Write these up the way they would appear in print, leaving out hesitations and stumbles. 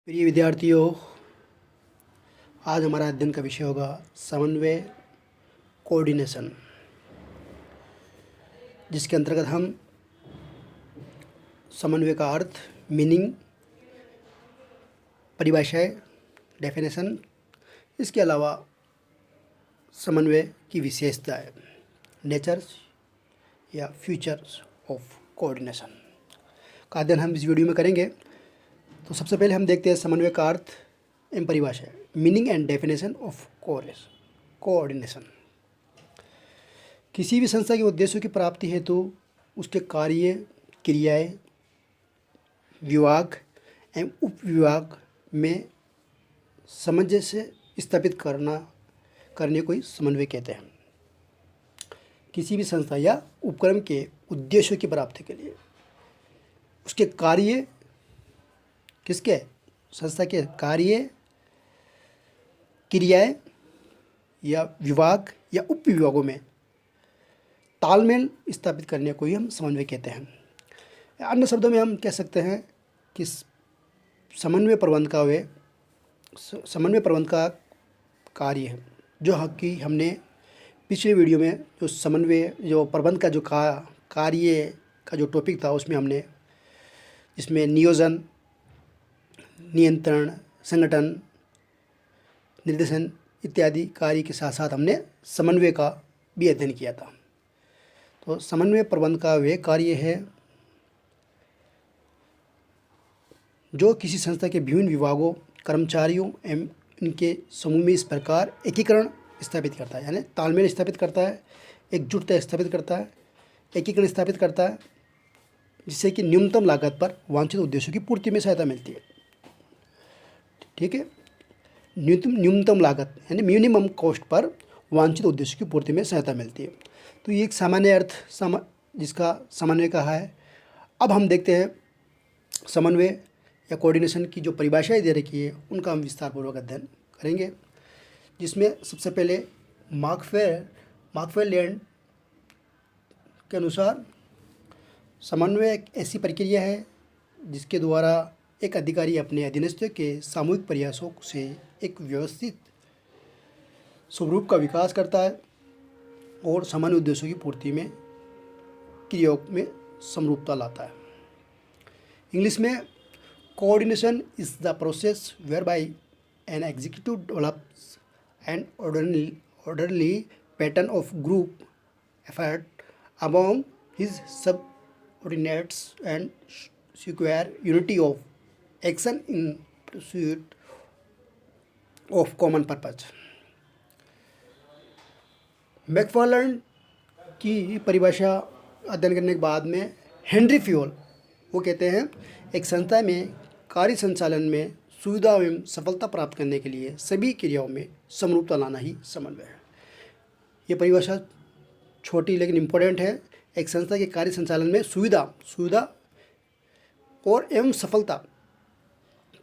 प्रिय विद्यार्थियों, आज हमारा अध्ययन का विषय होगा समन्वय, कोऑर्डिनेशन, जिसके अंतर्गत हम समन्वय का अर्थ, मीनिंग, परिभाषाएं, डेफिनेशन, इसके अलावा समन्वय की विशेषताएं, नेचर्स या फीचर्स ऑफ कोऑर्डिनेशन का अध्ययन हम इस वीडियो में करेंगे। तो सबसे पहले हम देखते हैं समन्वय का अर्थ एवं परिभाषा, meaning and definition of coordination. किसी भी संस्था के उद्देश्यों की प्राप्ति हेतु उसके कार्य, क्रियाएं, विभाग एवं उप विभाग में सामंजस्य स्थापित करने को ही समन्वय कहते हैं। किसी भी संस्था या उपक्रम के उद्देश्यों की प्राप्ति के लिए उसके कार्य, किसके, संस्था के कार्य, क्रियाएं या विभाग या उप विभागों में तालमेल स्थापित करने को ही हम समन्वय कहते हैं। अन्य शब्दों में हम कह सकते हैं कि समन्वय प्रबंध का कार्य है, जो कि हमने पिछले वीडियो में जो समन्वय जो प्रबंध का जो कार्य का जो टॉपिक था उसमें हमने इसमें नियोजन, नियंत्रण, संगठन, निर्देशन इत्यादि कार्य के साथ साथ हमने समन्वय का भी अध्ययन किया था। तो समन्वय प्रबंध का वह कार्य है जो किसी संस्था के विभिन्न विभागों, कर्मचारियों एवं इनके समूह में इस प्रकार एकीकरण स्थापित करता है, यानी तालमेल स्थापित करता है, एकजुटता स्थापित करता है, एकीकरण स्थापित करता है, जिससे कि न्यूनतम लागत पर वांछित उद्देश्यों की पूर्ति में सहायता मिलती है। ठीक है, न्यूनतम लागत यानी मिनिमम कॉस्ट पर वांछित उद्देश्य की पूर्ति में सहायता मिलती है। तो ये एक सामान्य अर्थ जिसका समन्वय कहा है। अब हम देखते हैं समन्वय या कोऑर्डिनेशन की जो परिभाषाएं दे रखी है उनका हम विस्तारपूर्वक अध्ययन करेंगे, जिसमें सबसे पहले मैकफेरलैंड के अनुसार समन्वय एक ऐसी प्रक्रिया है जिसके द्वारा एक अधिकारी अपने अधीनस्थों के सामूहिक प्रयासों से एक व्यवस्थित स्वरूप का विकास करता है और सामान्य उद्देश्यों की पूर्ति में क्रियाओं में समरूपता लाता है। इंग्लिश में coordination is the process whereby an executive develops an orderly pattern of group effort among his subordinates and secure unity of action in pursuit of common purpose. McFarland की परिभाषा अध्ययन करने के बाद में हेनरी फ्योल वो कहते हैं, एक संस्था में कार्य संचालन में सुविधा एवं सफलता प्राप्त करने के लिए सभी क्रियाओं में समरूपता लाना ही समन्वय है। ये परिभाषा छोटी लेकिन इम्पोर्टेंट है। एक संस्था के कार्य संचालन में सुविधा और एवं सफलता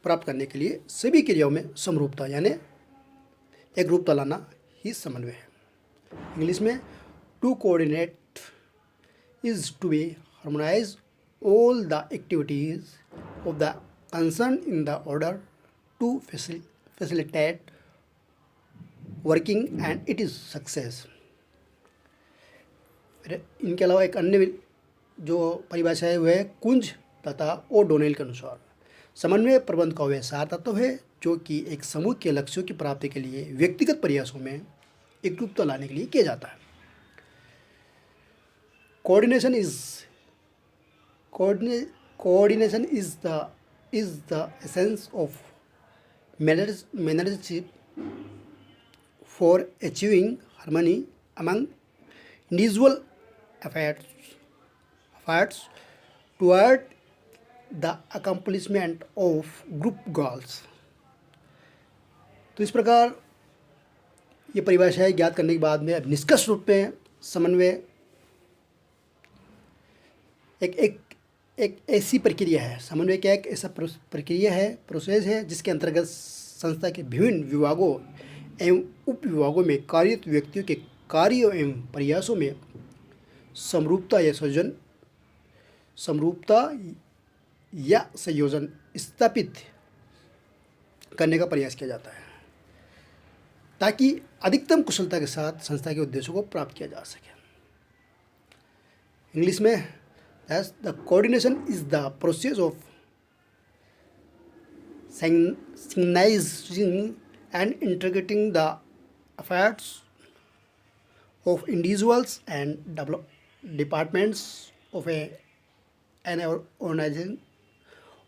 प्राप्त करने के लिए सभी क्रियाओं में समरूपता यानी एक रूपता लाना ही समन्वय है। इंग्लिश में to coordinate is to be harmonise all the activities of the concern in the order to facilitate working and it is success. इनके अलावा एक अन्य जो परिभाषा है वह कुंज तथा ओडोनेल के अनुसार समन्वय प्रबंध का वह सार तत्व है जो कि एक समूह के लक्ष्यों की प्राप्ति के लिए व्यक्तिगत प्रयासों में एकरूपता लाने के लिए किया जाता है। Coordination is the essence of managership for achieving harmony among individual efforts toward the accomplishment of group goals। तो इस प्रकार ये परिभाषाएं ज्ञात करने के बाद में अब निष्कर्ष रूप में समन्वय एक ऐसी प्रक्रिया है। समन्वय क्या एक ऐसा प्रक्रिया है, प्रोसेस है जिसके अंतर्गत संस्था के विभिन्न विभागों एवं उप विभागों में कार्यरत व्यक्तियों के कार्यों एवं प्रयासों में समरूपता या संयोजन स्थापित करने का प्रयास किया जाता है ताकि अधिकतम कुशलता के साथ संस्था के उद्देश्यों को प्राप्त किया जा सके। इंग्लिश में the coordination is the process of synchronizing and integrating the efforts of individuals and departments of an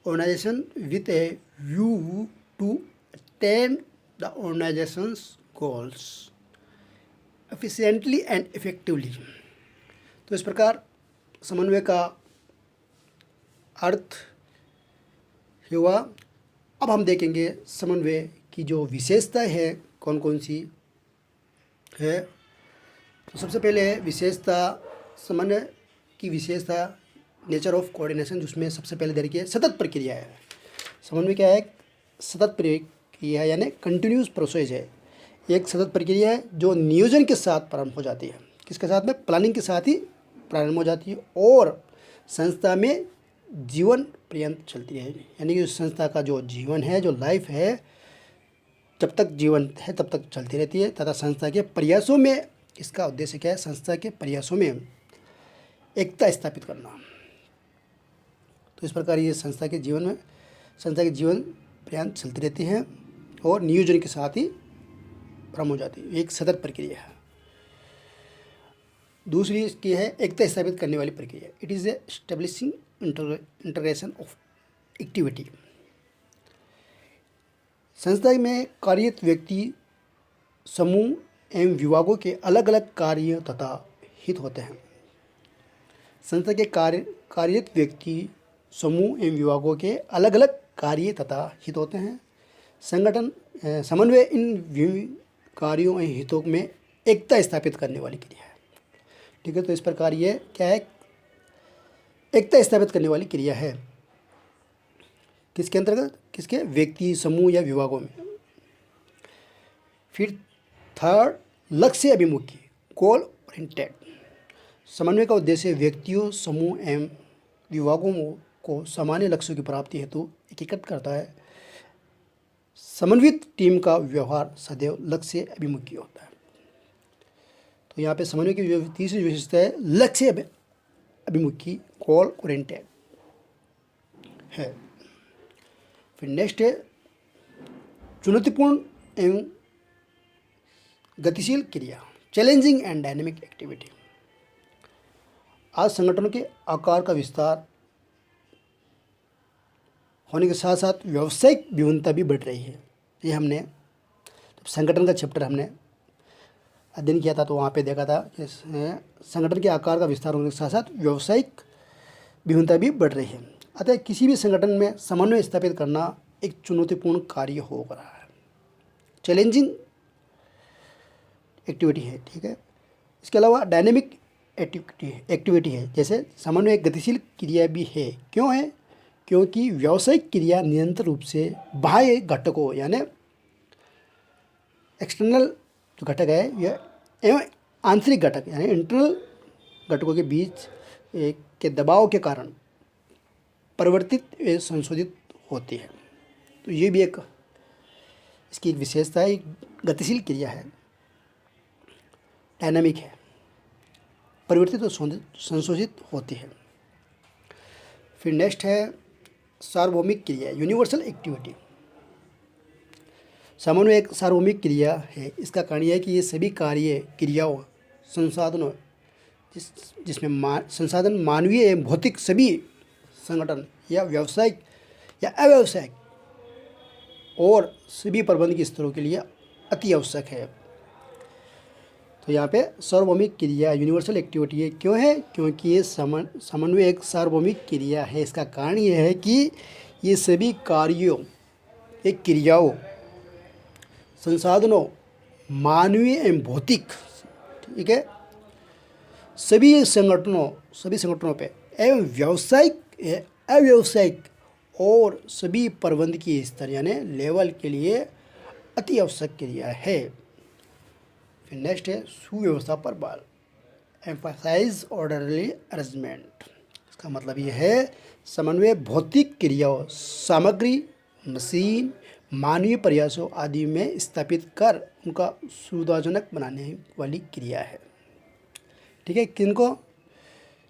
organization with a view to attain the organization's goals efficiently and effectively। तो इस प्रकार समन्वय का अर्थ हुआ। अब हम देखेंगे समन्वय की जो विशेषता है कौन कौन सी है। तो सबसे पहले विशेषता, समन्वय की विशेषता नेचर ऑफ कोऑर्डिनेशन, जिसमें सबसे पहले देखिए सतत प्रक्रिया है। समन्वय क्या है? सतत प्रक्रिया यानी कंटिन्यूस प्रोसेस है। एक सतत प्रक्रिया है जो नियोजन के साथ प्रारंभ हो जाती है। किसके साथ में? प्लानिंग के साथ ही प्रारंभ हो जाती है और संस्था में जीवन पर्यंत चलती है। यानी कि संस्था का जो जीवन है, जो लाइफ है, जब तक जीवन है तब तक चलती रहती है। तथा संस्था के प्रयासों में, इसका उद्देश्य क्या है? संस्था के प्रयासों में एकता स्थापित करना। तो इस प्रकार ये संस्था के जीवन पर्यंत चलती रहती है और नियोजन के साथ ही प्रारंभ हो जाती है। एक सतत प्रक्रिया है। दूसरी इसकी है एकता स्थापित करने वाली प्रक्रिया। It is establishing integration of activity. संस्था में कार्यरत व्यक्ति, समूह एवं विभागों के अलग अलग कार्य तथा हित होते हैं। संस्था के कार्यरत व्यक्ति, समूह एवं विभागों के अलग अलग कार्य तथा हित होते हैं। समन्वय इन कार्यों एवं हितों में एकता स्थापित करने वाली क्रिया है। ठीक है, तो इस प्रकार ये क्या है? एकता स्थापित करने वाली क्रिया है। किसके अंतर्गत? किसके? व्यक्ति, समूह या विभागों में। फिर थर्ड, लक्ष्य अभिमुखी, गोल ओरिएंटेड। समन्वय का उद्देश्य व्यक्तियों, समूह एवं विभागों को सामान्य लक्ष्यों की प्राप्ति हेतु एकीकृत करता है। समन्वित टीम का व्यवहार सदैव लक्ष्य अभिमुखी होता है। तो यहाँ पे समन्वय की तीसरी विशेषता है लक्ष्य अभिमुखी, गोल ओरिएंटेड है। फिर नेक्स्ट है चुनौतीपूर्ण एवं गतिशील क्रिया, चैलेंजिंग एंड डायनेमिक एक्टिविटी। आज संगठनों के आकार का विस्तार होने के साथ साथ व्यावसायिक विभिन्नता भी बढ़ रही है। ये हमने जब संगठन का चैप्टर हमने अध्ययन किया था तो वहाँ पे देखा था कि संगठन के आकार का विस्तार होने के साथ साथ व्यावसायिक विभिन्नता भी बढ़ रही है। अतः किसी भी संगठन में समन्वय स्थापित करना एक चुनौतीपूर्ण कार्य हो रहा है, चैलेंजिंग एक्टिविटी है। ठीक है, इसके अलावा डायनेमिक एक्टिविटी है। जैसे समन्वय एक गतिशील क्रिया भी है। क्यों है? क्योंकि व्यावसायिक क्रिया निरंतर रूप से बाह्य घटकों यानी एक्सटर्नल जो घटक है यह एवं आंतरिक घटक यानी इंटरनल घटकों के बीच के दबाव के कारण परिवर्तित व संशोधित होती है। तो ये भी एक इसकी एक विशेषता है, एक गतिशील क्रिया है, डायनामिक है, परिवर्तित और संशोधित होती है। फिर नेक्स्ट है सार्वभौमिक क्रिया, यूनिवर्सल एक्टिविटी। समन्वय एक सार्वभौमिक क्रिया है। इसका कारण यह है कि ये सभी कार्य, क्रियाओं, संसाधनों जिसमें संसाधन मानवीय एवं भौतिक सभी संगठन या व्यावसायिक या अव्यावसायिक और सभी प्रबंधकीय स्तरों के लिए अति आवश्यक है। तो यहाँ पे सार्वभौमिक क्रिया यूनिवर्सल एक्टिविटी है। क्यों है? क्योंकि ये समन्वय एक सार्वभौमिक क्रिया है। इसका कारण ये है कि ये सभी कार्यों, एक क्रियाओं, संसाधनों, मानवीय एवं भौतिक, ठीक है, सभी संगठनों पे एवं व्यावसायिक, अव्यावसायिक और सभी प्रबंधकीय स्तर यानी लेवल के लिए अति आवश्यक क्रिया है। फिर नेक्स्ट है सुव्यवस्था पर बल, एम्फसाइज ऑर्डरली अरेंजमेंट। इसका मतलब ये है समन्वय भौतिक क्रियाओं, सामग्री, मशीन मानवीय प्रयासों आदि में स्थापित कर उनका सुविधाजनक बनाने वाली क्रिया है। ठीक है, किनको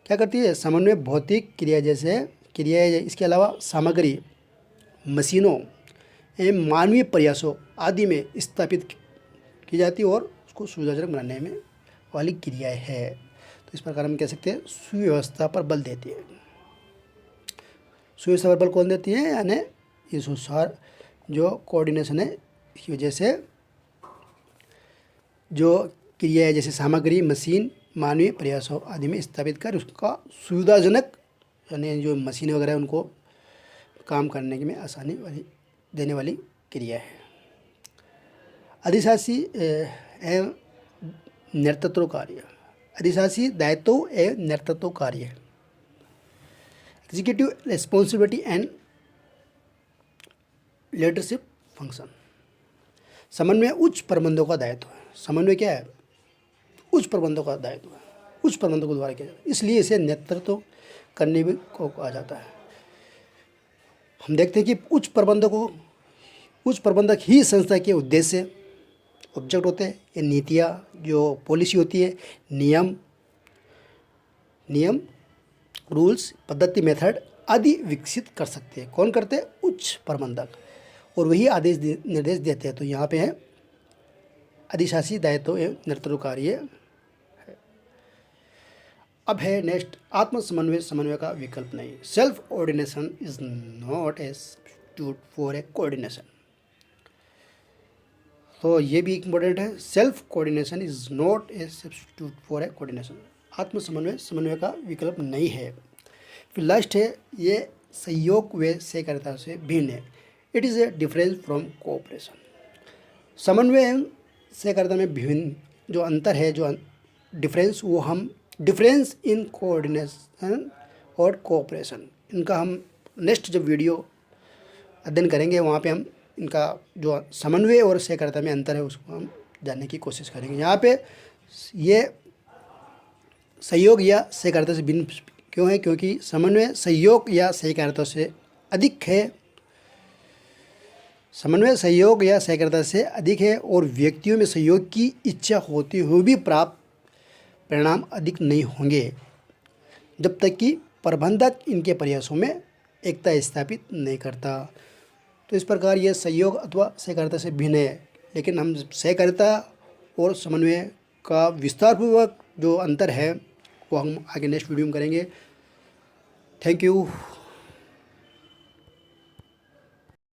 क्या करती है? समन्वय भौतिक क्रिया जैसे क्रिया है। इसके अलावा सामग्री, मशीनों एवं मानवीय प्रयासों आदि में स्थापित की जाती है और उसको सुविधाजनक बनाने में वाली क्रिया है। तो इस प्रकार हम कह सकते हैं सुव्यवस्था पर बल देती है। सुव्यवस्था पर बल कौन देती है? यानी इस अनुसार जो कोऑर्डिनेशन है, इसकी वजह से जो क्रिया है जैसे सामग्री, मशीन मानवीय प्रयासों आदि में स्थापित कर उसका सुविधाजनक, यानी जो मशीनें वगैरह उनको काम करने में आसानी वाली देने वाली क्रिया है। अधिशासी एवं नेतृत्व कार्य, अधिशासी दायित्व एवं नेतृत्व कार्य, executive responsibility and leadership function. समन्वय उच्च प्रबंधों का दायित्व है। समन्वय क्या है? उच्च प्रबंधों का दायित्व है, उच्च प्रबंधों के द्वारा किया जाता है, इसलिए इसे नेतृत्व करने भी को कहा जाता है। हम देखते हैं कि उच्च प्रबंधक ही संस्था के उद्देश्य, ऑब्जेक्ट होते हैं, ये नीतियाँ, जो पॉलिसी होती है, नियम, रूल्स, पद्धति, मेथड आदि विकसित कर सकते हैं। कौन करते हैं? उच्च प्रबंधक, और वही आदेश निर्देश देते हैं। तो यहाँ पे है अधिशासी दायित्व एवं नेतृत्व कार्य है। अब है नेक्स्ट, आत्म समन्वय समन्वय का विकल्प नहीं। Self ordination is not a substitute for a coordination. तो ये भी इम्पोर्टेंट है, self coordination is not a substitute for a coordination. आत्म समन्वय समन्वय का विकल्प नहीं है। फिर लास्ट है, ये सहयोग व सहकारिता से भिन्न है। It is a difference from cooperation. समन्वय एवं सहकारिता में विभिन्न जो अंतर है, जो डिफरेंस, वो हम डिफरेंस इन कोऑर्डिनेशन और कोऑपरेशन, इनका हम नेक्स्ट जब वीडियो अध्ययन करेंगे वहाँ पे हम इनका जो समन्वय और सहकारिता में अंतर है उसको हम जानने की कोशिश करेंगे। यहाँ पे ये सहयोग या सहकारिता से भिन्न क्यों है? क्योंकि समन्वय सहयोग या सहकारिता से अधिक है, समन्वय सहयोग या सहकारिता से अधिक है, और व्यक्तियों में सहयोग की इच्छा होते हुए भी प्राप्त परिणाम अधिक नहीं होंगे जब तक कि प्रबंधक इनके प्रयासों में एकता स्थापित नहीं करता। तो इस प्रकार यह सहयोग अथवा सहकारिता से भिन्न है, लेकिन हम सहकारिता और समन्वय का विस्तारपूर्वक जो अंतर है वो हम आगे नेक्स्ट वीडियो में करेंगे। Thank you.